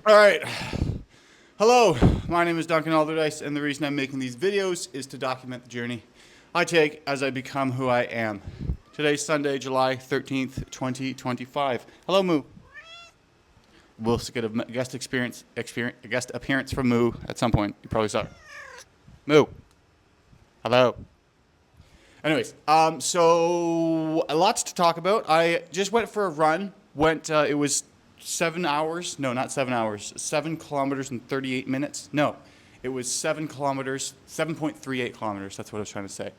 All right. Hello, my name is Duncan Alderdice, and the reason I'm making these videos is to document the journey I take as I become who I am. Today's Sunday, July 13th, 2025. Hello, Moo. We'll get a guest appearance from Moo at some point. You probably saw it. Moo. Hello. Anyways, so lots to talk about. I just went for a run. It was 7 hours. No, not 7 hours. 7 kilometers and 38 minutes. No, it was 7 kilometers, 7.38 kilometers. That's what I was trying to say,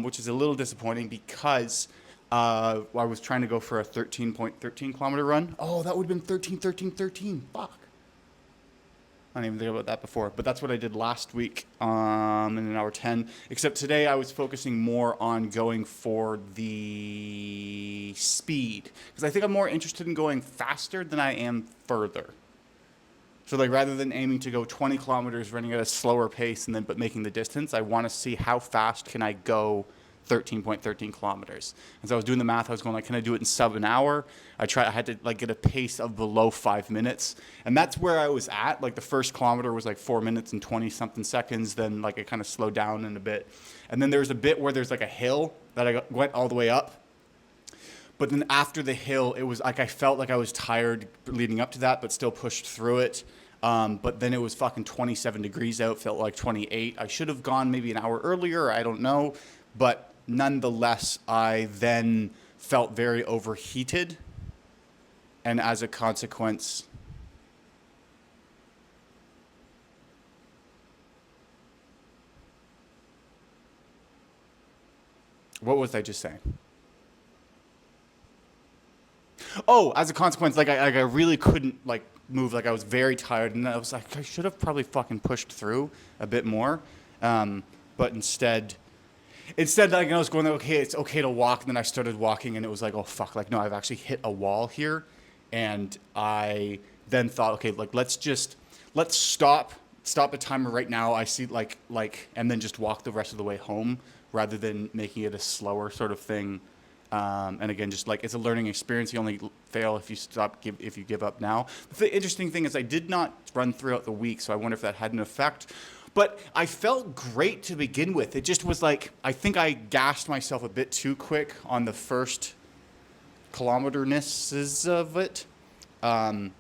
which is a little disappointing because I was trying to go for a 13.13 kilometer run. Oh, that would have been 13, 13, 13. Fuck. I didn't even think about that before, but that's what I did last week in an hour 10. Except today I was focusing more on going for the speed because I think I'm more interested in going faster than I am further. So like rather than aiming to go 20 kilometers running at a slower pace and then but making the distance, I want to see how fast can I go 13.13 kilometers. And so I was doing the math. I was going like, can I do it in sub an hour? I had to like get a pace of below 5 minutes, and that's where I was at. Like the first kilometer was like 4 minutes and 20 something seconds. Then like it kind of slowed down in a bit, and then there's a bit where there's like a hill that went all the way up. But then after the hill, it was like I felt like I was tired leading up to that, but still pushed through it. But then it was fucking 27 degrees out, felt like 28. I should have gone maybe an hour earlier, I don't know. But nonetheless, I then felt very overheated. And as a consequence, what was I just saying? Oh, as a consequence, like I really couldn't like move. Like I was very tired, and I was like, I should have probably fucking pushed through a bit more. But instead, like I was going, like, okay, it's okay to walk. And then I started walking, and it was like, oh fuck, like no, I've actually hit a wall here. And I then thought, okay, like let's stop the timer right now. I see and then just walk the rest of the way home rather than making it a slower sort of thing. And again, just like it's a learning experience. You only fail if if you give up now. The interesting thing is I did not run throughout the week, so I wonder if that had an effect. But I felt great to begin with. It just was like I think I gassed myself a bit too quick on the first kilometernesses of it, and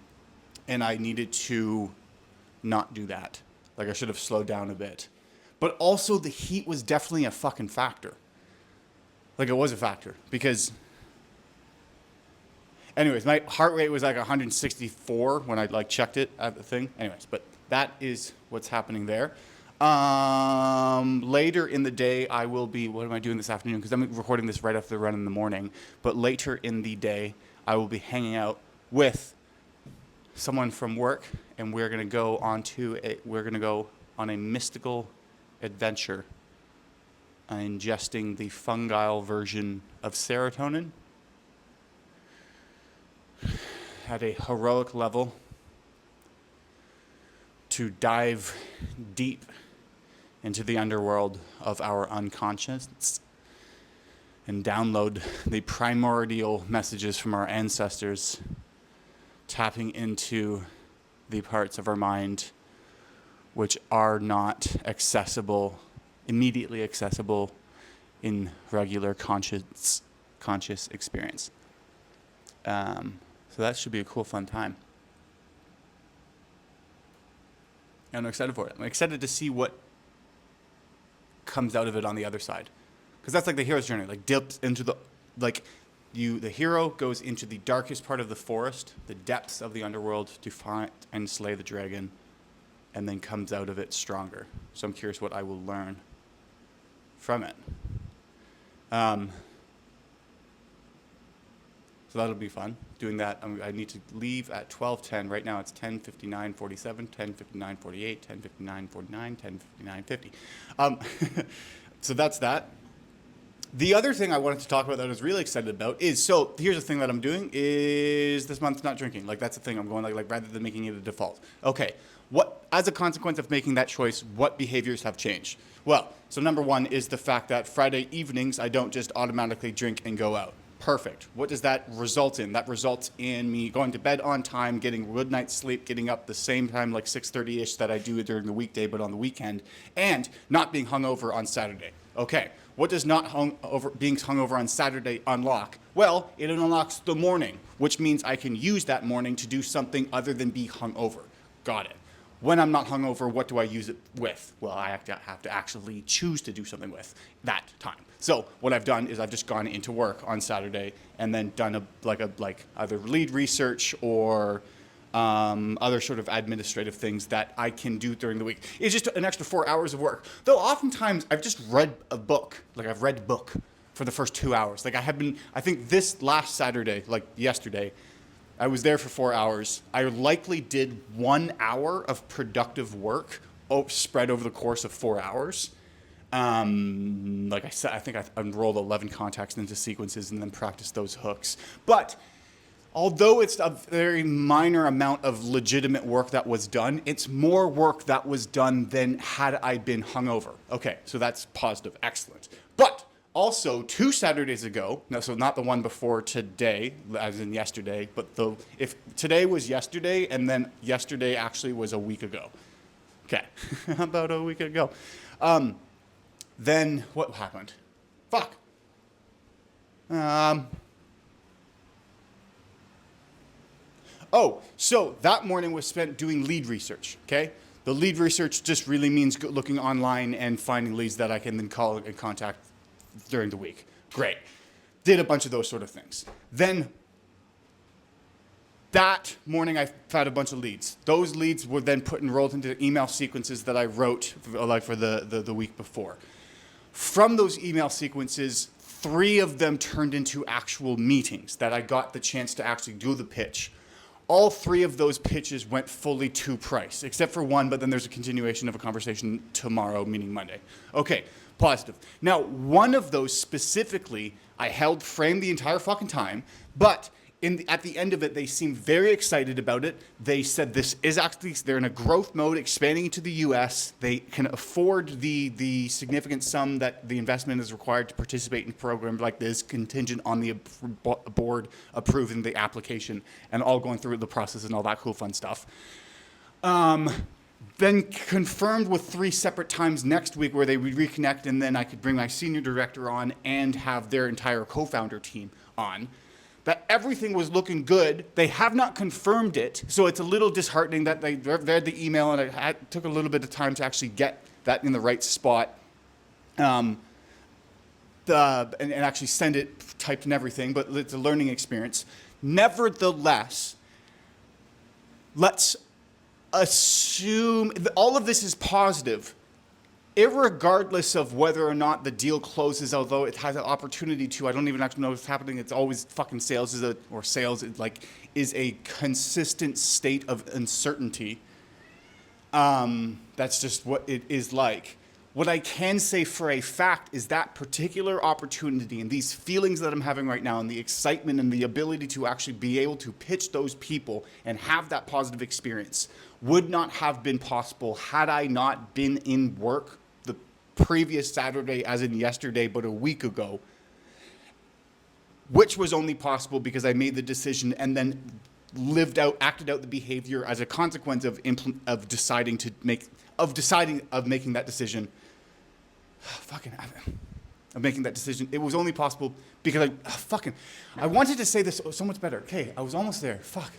I needed to not do that. Like I should have slowed down a bit. But also the heat was definitely a fucking factor. Like it was a factor because anyways, my heart rate was like 164 when I like checked it at the thing. Anyways, but that is what's happening there. Later in the day, I will be. What am I doing this afternoon? Because I'm recording this right after the run in the morning. But later in the day, I will be hanging out with someone from work, and we're gonna go on a mystical adventure, ingesting the fungal version of serotonin at a heroic level to dive deep into the underworld of our unconscious and download the primordial messages from our ancestors, tapping into the parts of our mind which are not immediately accessible in regular conscious experience. So that should be a cool, fun time. And I'm excited for it. I'm excited to see what comes out of it on the other side, because that's like the hero's journey. Like dips into the hero goes into the darkest part of the forest, the depths of the underworld, to find and slay the dragon, and then comes out of it stronger. So I'm curious what I will learn from it. So that'll be fun. Doing that, I need to leave at 12:10. Right now it's 10:59:47, 10:59:48, 10:59:49, 10:59:50. So that's that. The other thing I wanted to talk about that I was really excited about is, so here's the thing that I'm doing is this month not drinking. Like that's the thing I'm going like rather than making it a default. Okay, what as a consequence of making that choice, what behaviors have changed? Well, so number one is the fact that Friday evenings I don't just automatically drink and go out. Perfect. What does that result in? That results in me going to bed on time, getting a good night's sleep, getting up the same time, like 6:30-ish that I do during the weekday, but on the weekend, and not being hungover on Saturday. Okay, what does being hungover on Saturday unlock? Well, it unlocks the morning, which means I can use that morning to do something other than be hungover. Got it. When I'm not hungover, what do I use it with? Well, I have to actually choose to do something with that time. So what I've done is I've just gone into work on Saturday and then done either lead research or other sort of administrative things that I can do during the week. It's just an extra 4 hours of work. Though oftentimes I've just read a book. Like I've read a book for the first 2 hours. Like I think this last Saturday, like yesterday, I was there for 4 hours. I likely did 1 hour of productive work spread over the course of 4 hours. Like I said, I think I unrolled 11 contacts into sequences and then practiced those hooks. But although it's a very minor amount of legitimate work that was done, it's more work that was done than had I been hungover. Okay, so that's positive, excellent. But also, 2 Saturdays ago, no, so not the one before today, as in yesterday, but if today was yesterday, and then yesterday actually was a week ago. Okay, about a week ago. Then what happened? Fuck. Oh, so that morning was spent doing lead research, okay? The lead research just really means looking online and finding leads that I can then call and contact during the week. Great. Did a bunch of those sort of things. Then that morning I found a bunch of leads. Those leads were then enrolled into email sequences that I wrote for the week before. From those email sequences, 3 of them turned into actual meetings that I got the chance to actually do the pitch. All 3 of those pitches went fully to price, except for one, but then there's a continuation of a conversation tomorrow, meaning Monday. Okay, positive. Now, one of those specifically, I held framed the entire fucking time, but at the end of it, they seemed very excited about it. They said this is actually, they're in a growth mode, expanding into the US. They can afford the significant sum that the investment is required to participate in a program like this, contingent on the board approving the application and all going through the process and all that cool fun stuff. Then confirmed with 3 separate times next week where they would reconnect, and then I could bring my senior director on and have their entire co-founder team on. That everything was looking good. They have not confirmed it, so it's a little disheartening that they read the email and it took a little bit of time to actually get that in the right spot and actually send it typed and everything, but it's a learning experience. Nevertheless, let's assume all of this is positive, irregardless of whether or not the deal closes, although it has an opportunity to. I don't even actually know what's happening. It's always fucking sales is a consistent state of uncertainty. That's just what it is like. What I can say for a fact is that particular opportunity and these feelings that I'm having right now and the excitement and the ability to actually be able to pitch those people and have that positive experience would not have been possible had I not been in work the previous Saturday, as in yesterday, but a week ago, which was only possible because I made the decision and then acted out the behavior as a consequence of making that decision. Of making that decision. It was only possible because I wanted to say this so much better. Okay, I was almost there. Fuck.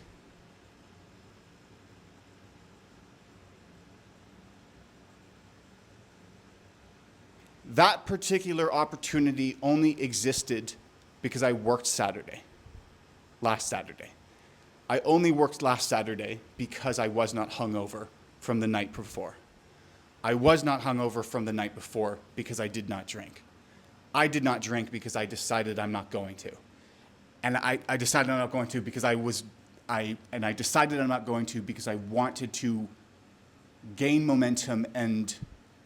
That particular opportunity only existed because I worked last Saturday. I only worked last Saturday because I was not hungover from the night before. I was not hungover from the night before because I did not drink. I did not drink because I decided I'm not going to. And I decided I'm not going to because I decided I'm not going to because I wanted to gain momentum and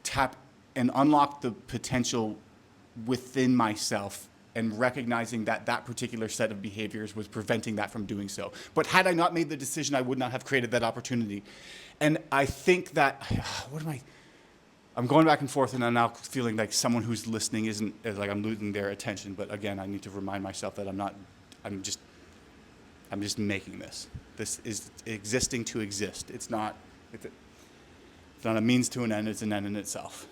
tap and unlock the potential within myself, and recognizing that that particular set of behaviors was preventing that from doing so. But had I not made the decision, I would not have created that opportunity. And I think that, I'm going back and forth, and I'm now feeling like someone who's listening isn't like I'm losing their attention. But again, I need to remind myself that I'm not. I'm just making this. This is existing to exist. It's not. It's not a means to an end. It's an end in itself.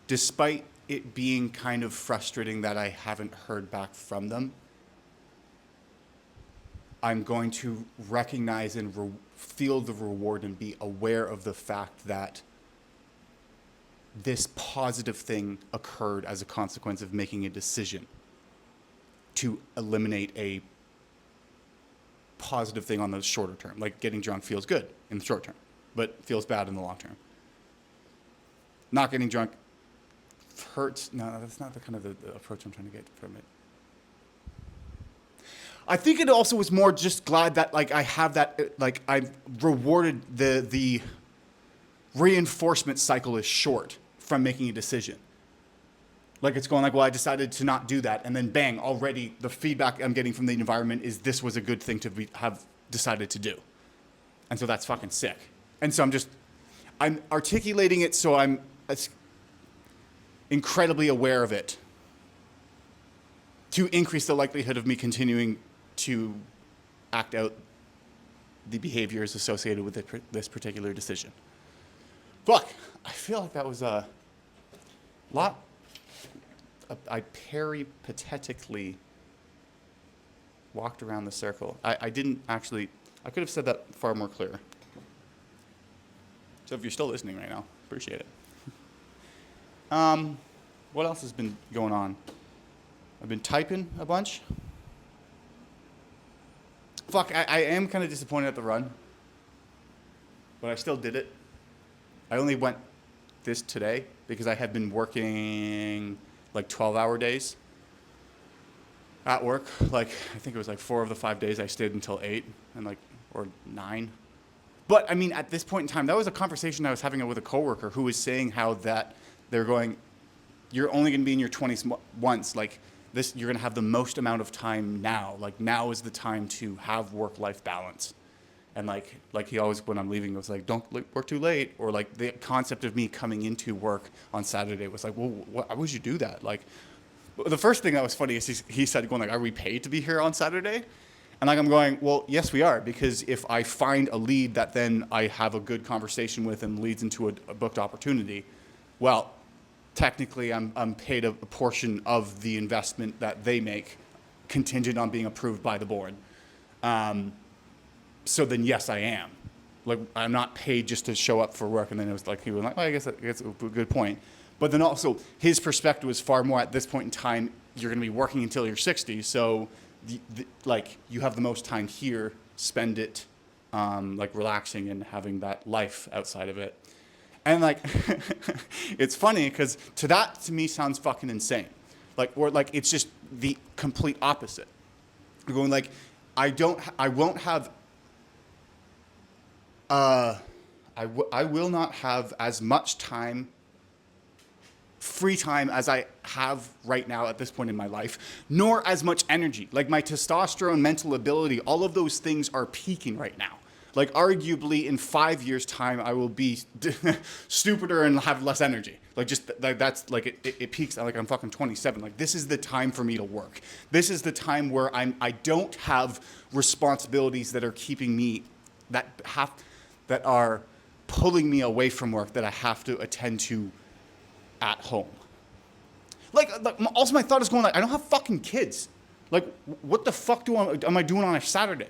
Despite it being kind of frustrating that I haven't heard back from them, I'm going to recognize and feel the reward and be aware of the fact that this positive thing occurred as a consequence of making a decision to eliminate a positive thing on the shorter term. Like getting drunk feels good in the short term, but feels bad in the long term. Not getting drunk hurts. No, that's not the kind of the approach I'm trying to get from it. I think it also was more just glad that like I have that, like I've rewarded the reinforcement cycle is short from making a decision. Like it's going like, well, I decided to not do that, and then bang, already the feedback I'm getting from the environment is this was a good thing to have decided to do. And so that's fucking sick. And so I'm articulating it so I'm incredibly aware of it to increase the likelihood of me continuing to act out the behaviors associated with this particular decision. Fuck, I feel like that was a lot. I peripatetically walked around the circle. I didn't actually, I could have said that far more clear. So if you're still listening right now, appreciate it. What else has been going on? I've been typing a bunch. Fuck, I am kind of disappointed at the run, but I still did it. I only went this today because I had been working like 12-hour days at work. Like, I think it was like 4 of the 5 days I stayed until 8 and like, or 9. But I mean, at this point in time, that was a conversation I was having with a coworker who was saying how that they're going, you're only going to be in your 20s once. Like this, you're going to have the most amount of time now. Like now is the time to have work-life balance. And like he always, when I'm leaving, was like, don't work too late. Or like the concept of me coming into work on Saturday was like, well, why would you do that? Like the first thing that was funny is he said, going like, are we paid to be here on Saturday? And like I'm going, well, yes, we are, because if I find a lead that then I have a good conversation with and leads into a booked opportunity, well, technically I'm paid a portion of the investment that they make contingent on being approved by the board. So then yes, I am. Like I'm not paid just to show up for work. And then it was like, he was like, well, I guess that's a good point. But then also his perspective was far more at this point in time, you're going to be working until you're 60. So like you have the most time here, spend it like relaxing and having that life outside of it. And like, it's funny because to me sounds fucking insane. Like, or like, it's just the complete opposite. You're going like, I will not have as much time, free time as I have right now at this point in my life, nor as much energy. Like my testosterone, mental ability, all of those things are peaking right now. Like arguably in 5 years' time, I will be stupider and have less energy. Like just like that's like it peaks. Like I'm fucking 27. Like this is the time for me to work. This is the time where I don't have responsibilities that are keeping me that are pulling me away from work that I have to attend to at home. Like also my thought is going like I don't have fucking kids. Like what the fuck am I doing on a Saturday?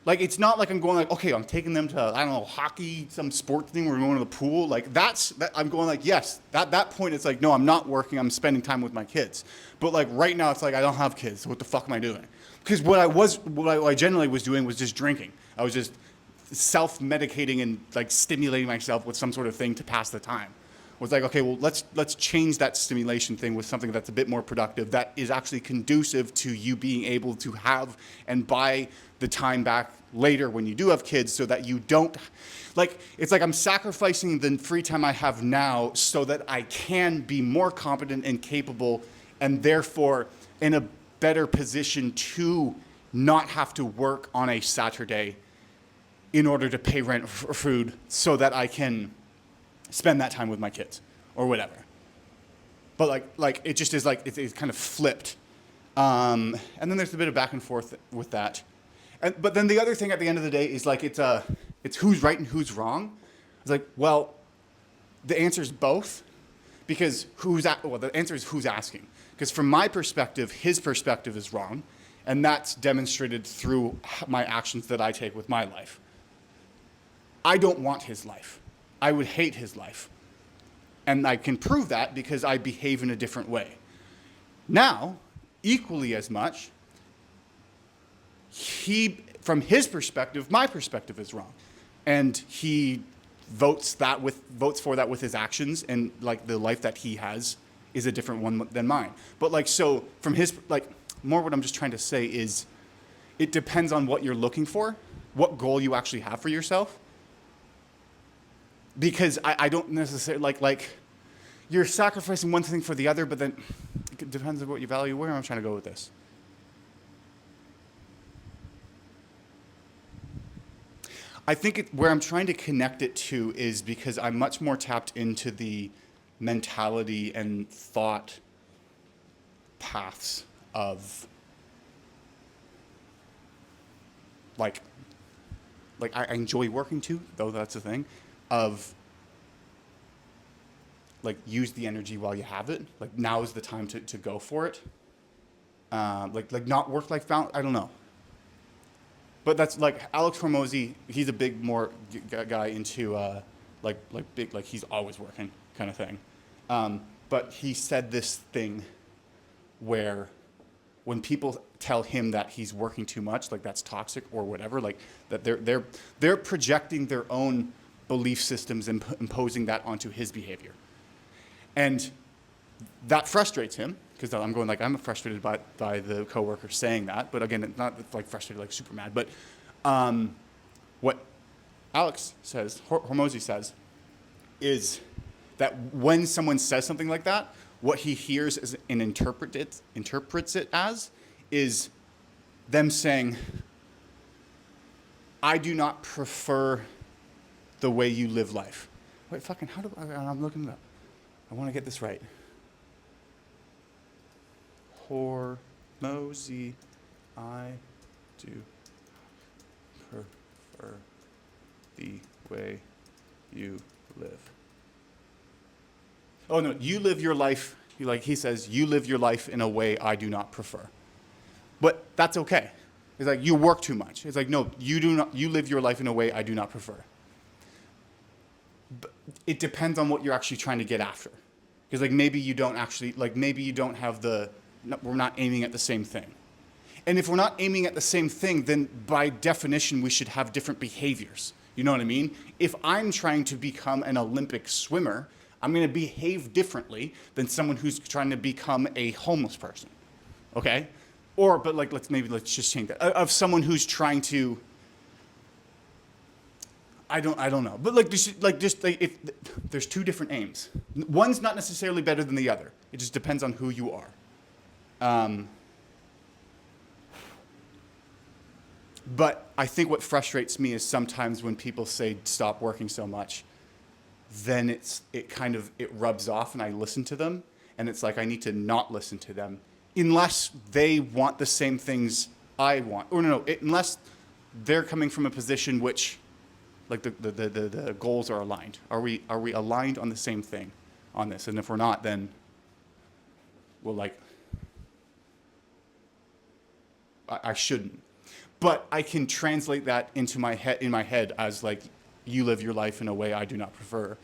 Like, it's not like I'm going like, okay, I'm taking them to, I don't know, hockey, some sport thing, we're going to the pool. Like, I'm going like, yes, at that point, it's like, no, I'm not working, I'm spending time with my kids. But like, right now, it's like, I don't have kids, so what the fuck am I doing? Because what I generally was doing was just drinking. I was just self-medicating and like stimulating myself with some sort of thing to pass the time. was like, okay, well, let's change that stimulation thing with something that's a bit more productive, that is actually conducive to you being able to have and buy the time back later when you do have kids, so that you don't, like, it's like I'm sacrificing the free time I have now so that I can be more competent and capable, and therefore in a better position to not have to work on a Saturday in order to pay rent or food, so that I can spend that time with my kids or whatever. But like it just is like, it's kind of flipped. And then there's a bit of back and forth with that. But then the other thing at the end of the day is like, it's who's right and who's wrong. It's like, well, the answer is both, because the answer is who's asking. Because from my perspective, his perspective is wrong, and that's demonstrated through my actions that I take with my life. I don't want his life. I would hate his life. And I can prove that because I behave in a different way. Now, equally as much, from his perspective, my perspective is wrong. And he votes for that with his actions, and like the life that he has is a different one than mine. But like, so from his, like, more what I'm just trying to say is, it depends on what you're looking for, what goal you actually have for yourself. Because I don't necessarily, like, you're sacrificing one thing for the other, but then it depends on what you value. Where am I trying to go with this? I think where I'm trying to connect it to is because I'm much more tapped into the mentality and thought paths of, like I enjoy working too, though that's a thing, of like, use the energy while you have it. Like, now is the time to go for it. Like not work-life balance, I don't know. But that's like Alex Hormozy, he's a big more guy into big, like he's always working kind of thing. But he said this thing where when people tell him that he's working too much, like that's toxic or whatever, like that they're projecting their own belief systems and imposing that onto his behavior. And that frustrates him, because I'm going like, I'm frustrated by the coworker saying that, but again, it's not like frustrated, like super mad. But what Alex says, Hormozy says, is that when someone says something like that, what he hears and interprets it as is them saying, I do not prefer the way you live life. Wait, fucking, I'm looking it up. I want to get this right. Hormozy, I do prefer the way you live. Oh no, you live your life, like he says, you live your life in a way I do not prefer. But that's okay. It's like, you work too much. It's like, no, you live your life in a way I do not prefer. But it depends on what you're actually trying to get after. Because like, maybe you don't actually, like maybe you don't have we're not aiming at the same thing. And if we're not aiming at the same thing, then by definition, we should have different behaviors. You know what I mean? If I'm trying to become an Olympic swimmer, I'm going to behave differently than someone who's trying to become a homeless person. Okay? But like, let's just change that. Of someone who's trying to, I don't know. But if there's two different aims. One's not necessarily better than the other. It just depends on who you are. But I think what frustrates me is sometimes when people say stop working so much, then it rubs off, and I listen to them, and it's like I need to not listen to them unless they want the same things I want. Or unless they're coming from a position which, like the goals are aligned. Are we aligned on the same thing on this? And if we're not, then we'll I shouldn't. But I can translate that in my head as like, you live your life in a way I do not prefer,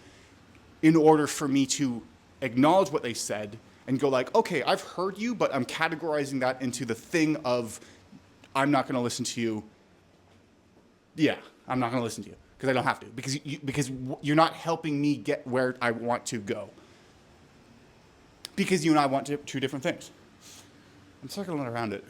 in order for me to acknowledge what they said and go like, okay, I've heard you, but I'm categorizing that into the thing of, I'm not going to listen to you. Yeah, I'm not going to listen to you. because I don't have to, because you're not helping me get where I want to go. Because you and I want two different things. I'm circling around it.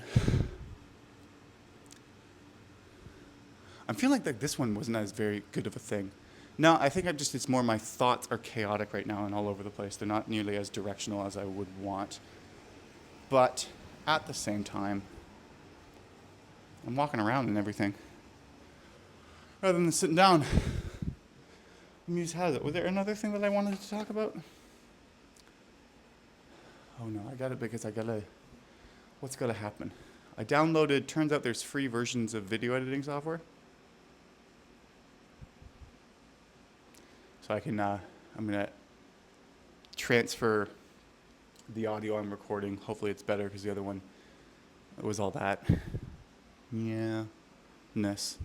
I'm feeling like this one wasn't as very good of a thing. No, I think it's more my thoughts are chaotic right now and all over the place. They're not nearly as directional as I would want. But at the same time, I'm walking around and everything. Rather than sitting down. The muse has it. Was there another thing that I wanted to talk about? Oh no, what's gotta happen? I downloaded, turns out there's free versions of video editing software. So I'm gonna transfer the audio I'm recording. Hopefully it's better because the other one, it was all that ness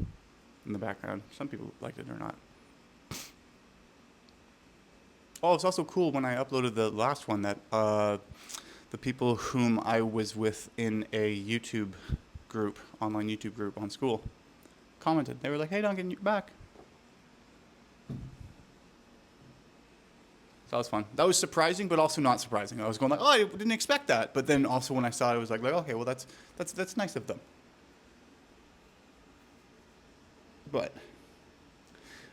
in the background. Some people liked it or not. Oh, it's also cool when I uploaded the last one that the people whom I was with in a YouTube group, online YouTube group on school, commented. They were like, "Hey Duncan, you're back." So that was fun. That was surprising, but also not surprising. I was going like, "Oh, I didn't expect that." But then also when I saw it, I was like, "Okay, well that's nice of them." But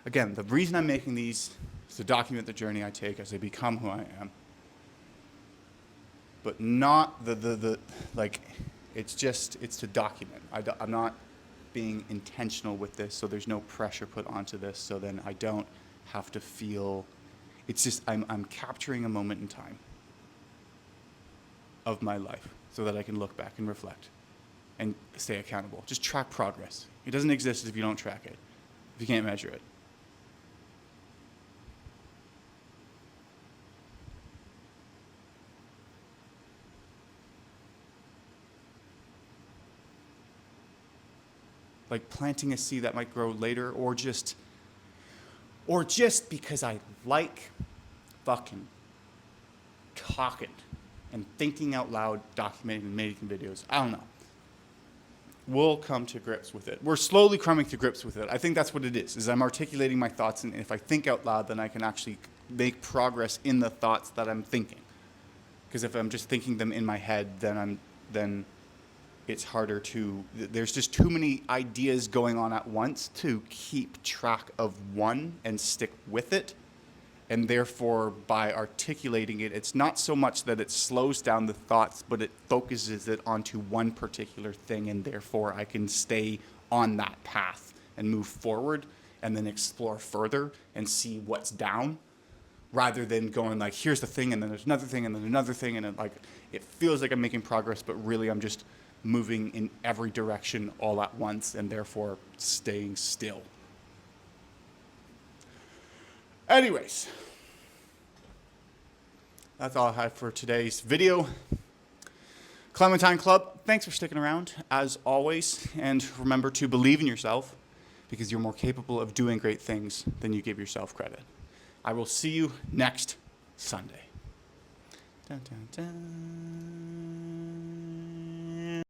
again, the reason I'm making these is to document the journey I take as I become who I am. But not it's to document. I'm not being intentional with this, so there's no pressure put onto this, so then I don't have to feel, it's just, I'm capturing a moment in time of my life so that I can look back and reflect and stay accountable. Just track progress. It doesn't exist if you don't track it, if you can't measure it. Like planting a seed that might grow later, or just because I like fucking talking and thinking out loud, documenting and making videos. I don't know. We'll come to grips with it. We're slowly coming to grips with it. I think that's what it is I'm articulating my thoughts, and if I think out loud, then I can actually make progress in the thoughts that I'm thinking. Because if I'm just thinking them in my head, then it's harder to, there's just too many ideas going on at once to keep track of one and stick with it. And therefore, by articulating it, it's not so much that it slows down the thoughts, but it focuses it onto one particular thing, and therefore I can stay on that path and move forward and then explore further and see what's down, rather than going like, here's the thing, and then there's another thing, and then another thing, and it feels like I'm making progress, but really I'm just moving in every direction all at once, and therefore staying still. Anyways, that's all I have for today's video. Clementine Club, thanks for sticking around, as always, and remember to believe in yourself, because you're more capable of doing great things than you give yourself credit. I will see you next Sunday. Dun, dun, dun.